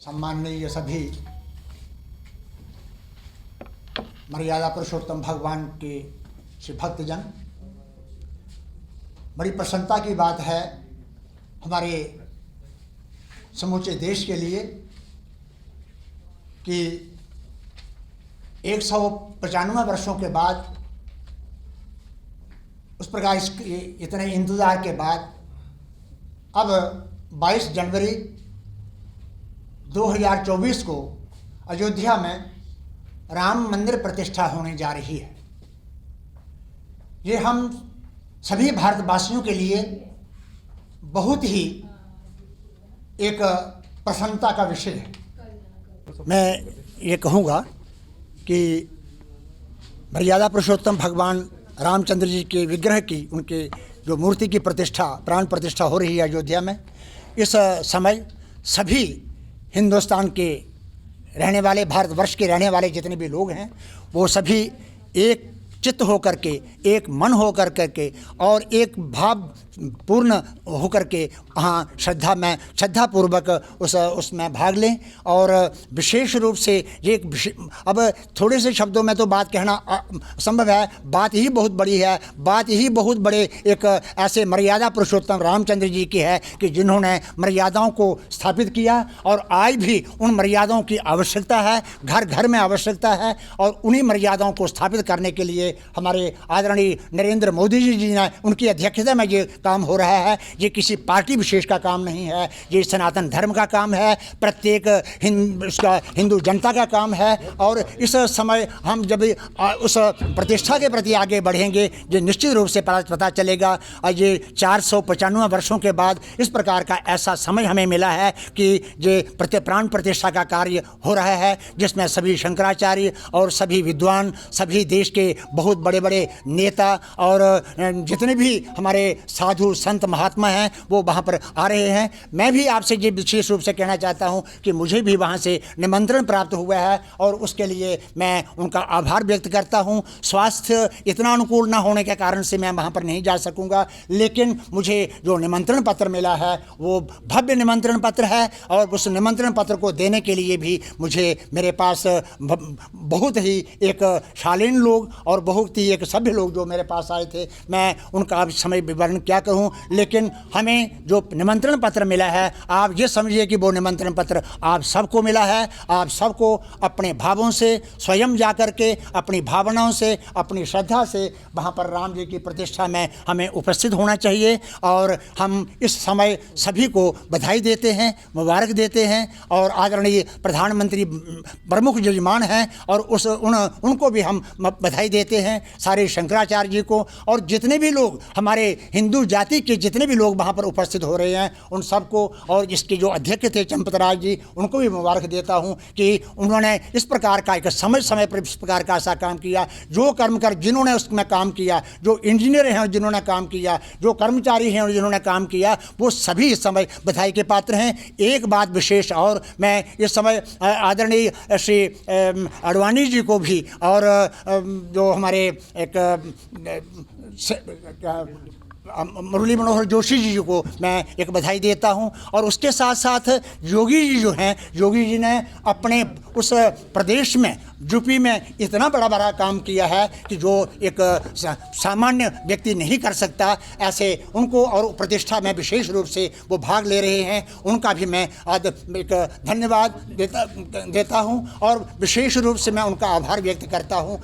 सम्माननीय सभी मर्यादा पुरुषोत्तम भगवान के श्री भक्तजन, बड़ी प्रसन्नता की बात है हमारे समूचे देश के लिए कि 195 वर्षों के बाद, उस प्रकार इतने इंतज़ार के बाद अब 22 जनवरी 2024 को अयोध्या में राम मंदिर प्रतिष्ठा होने जा रही है। ये हम सभी भारतवासियों के लिए बहुत ही एक प्रसन्नता का विषय है। मैं ये कहूँगा कि मर्यादा पुरुषोत्तम भगवान रामचंद्र जी के विग्रह की, उनके जो मूर्ति की प्रतिष्ठा, प्राण प्रतिष्ठा हो रही है अयोध्या में, इस समय सभी हिंदुस्तान के रहने वाले, भारतवर्ष के रहने वाले जितने भी लोग हैं, वो सभी एक चित्त होकर के, एक मन होकर के और एक भाव पूर्ण होकर के वहाँ श्रद्धापूर्वक उसमें भाग लें। और विशेष रूप से ये अब थोड़े से शब्दों में तो बात कहना असंभव है, बात ही बहुत बड़ी है, बात ही बहुत बड़े एक ऐसे मर्यादा पुरुषोत्तम रामचंद्र जी की है कि जिन्होंने मर्यादाओं को स्थापित किया और आज भी उन मर्यादाओं की आवश्यकता है, घर घर में आवश्यकता है। और उन्हीं मर्यादाओं को स्थापित करने के लिए हमारे आदरणीय नरेंद्र मोदी जी ने, उनकी अध्यक्षता में ये काम हो रहा है। ये किसी पार्टी विशेष का काम नहीं है, ये सनातन धर्म का काम है, प्रत्येक हिंदू जनता का काम है। और इस समय हम जब उस प्रतिष्ठा के प्रति आगे बढ़ेंगे, ये निश्चित रूप से पता चलेगा। और ये 495 वर्षों के बाद इस प्रकार का ऐसा समय हमें मिला है कि ये प्राण प्रतिष्ठा का कार्य हो रहा है, जिसमें सभी शंकराचार्य और सभी विद्वान, सभी देश के बहुत बड़े बड़े नेता और जितने भी हमारे साधु संत महात्मा हैं वो वहाँ पर आ रहे हैं। मैं भी आपसे ये विशेष रूप से कहना चाहता हूँ कि मुझे भी वहाँ से निमंत्रण प्राप्त हुआ है और उसके लिए मैं उनका आभार व्यक्त करता हूँ। स्वास्थ्य इतना अनुकूल ना होने के कारण से मैं वहाँ पर नहीं जा सकूँगा, लेकिन मुझे जो निमंत्रण पत्र मिला है वो भव्य निमंत्रण पत्र है। और उस निमंत्रण पत्र को देने के लिए भी मुझे, मेरे पास बहुत ही एक शालीन लोग और बहुत ही एक सभ्य लोग जो मेरे पास आए थे, मैं उनका अब समय विवरण क्या कहूँ। लेकिन हमें जो निमंत्रण पत्र मिला है, आप ये समझिए कि वो निमंत्रण पत्र आप सबको मिला है। आप सबको अपने भावों से, स्वयं जाकर के अपनी भावनाओं से, अपनी श्रद्धा से वहाँ पर राम जी की प्रतिष्ठा में हमें उपस्थित होना चाहिए। और हम इस समय सभी को बधाई देते हैं, मुबारक देते हैं। और आदरणीय प्रधानमंत्री प्रमुख यजमान हैं और उनको भी हम बधाई देते हैं, सारे शंकराचार्य जी को। और जितने भी लोग हमारे हिंदू जाति के जितने भी लोग वहाँ पर उपस्थित हो रहे हैं उन सबको, और इसके जो अध्यक्ष थे चंपतराज जी, उनको भी मुबारक देता हूँ कि उन्होंने इस प्रकार का एक समय समय पर इस प्रकार का ऐसा काम किया। जो कर्मकर जिन्होंने उसमें काम किया, जो इंजीनियर हैं जिन्होंने काम किया, जो कर्मचारी हैं जिन्होंने काम किया, वो सभी इस समय बधाई के पात्र हैं। एक बात विशेष और मैं इस समय आदरणीय श्री आडवाणी जी को भी और जो हमारे एक मुरली मनोहर जोशी जी को मैं एक बधाई देता हूं। और उसके साथ साथ योगी जी जो हैं, योगी जी ने अपने उस प्रदेश में, यूपी में इतना बड़ा बड़ा काम किया है कि जो एक सामान्य व्यक्ति नहीं कर सकता, ऐसे उनको और प्रतिष्ठा में विशेष रूप से वो भाग ले रहे हैं। उनका भी मैं एक धन्यवाद देता हूं और विशेष रूप से मैं उनका आभार व्यक्त करता हूं।